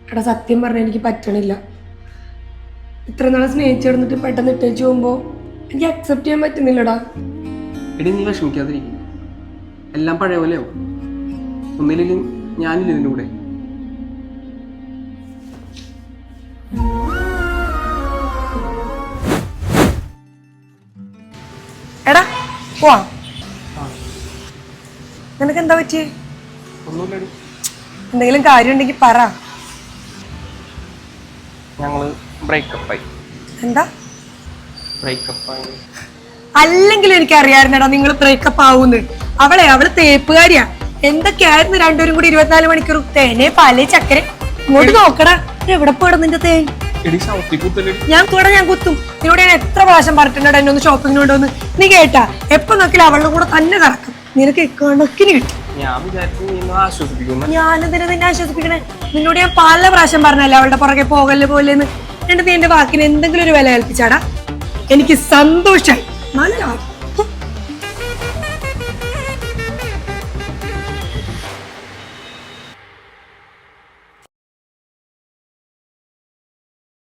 എടാ സത്യം പറഞ്ഞാൽ എനിക്ക് പറ്റണില്ല. ഇത്ര നാളെ സ്നേഹിച്ചു കിടന്നിട്ട് പെട്ടെന്ന് ഇട്ടേച്ച് പോകുമ്പോൾ എനിക്ക് അക്സെപ്റ്റ് ചെയ്യാൻ പറ്റുന്നില്ലടാ. എടി നീ വിഷമിക്കാതിരിക്കും, എല്ലാം പഴയ പോലെയാവും. ഒന്നിലും ഞാനില്ല ഇതിൻ്റെ കൂടെ. എടാ പോവാ. നിനക്ക് എന്താ പറ്റിയേ? ഒന്നുമില്ലടി. എന്തെങ്കിലും കാര്യം ഉണ്ടെങ്കിൽ പറ. ഞങ്ങള് ബ്രേക്കപ്പായി. എന്താ ബ്രേക്കപ്പായി? അല്ലെങ്കിലും എനിക്ക് അറിയാമായിരുന്നടാ നിങ്ങൾ ബ്രേക്കപ്പ് ആവൂന്ന്. അവള് തേപ്പുകാരിയാ. എന്തൊക്കെയായിരുന്നു രണ്ടുപേരും കൂടി 24 മണിക്കൂർ തേനെ പാല് ചക്കര. ഇങ്ങോട്ട് നോക്കടാ, എവിടെ പോയിട നിന്റെ തേൻ? ഞാൻ കുത്തും. നിന്നോട് ഞാൻ എത്ര പ്രാവശ്യം പറഞ്ഞിട്ടുണ്ടോ എന്നെ ഒന്ന് ഷോപ്പിങ്ങിന് കൊണ്ടുവന്ന്. നീ കേട്ടാ എപ്പൊ നോക്കിയാലും അവളുടെ കൂടെ തന്നെ കറക്കും. നിനക്ക് കണക്കിന് കിട്ടും. ഞാനെന്തിനാ നിന്നെ ആശ്വസിപ്പിക്കണേ? നിന്നോട് ഞാൻ പല പ്രാവശ്യം പറഞ്ഞല്ലേ അവളുടെ പുറകെ പോകല്ലേ പോലെന്ന്. എന്നിട്ട് നീ എന്റെ വാക്കിന് എന്തെങ്കിലും ഒരു വില കൽപ്പിച്ചാടാ. എനിക്ക് സന്തോഷായി. നല്ല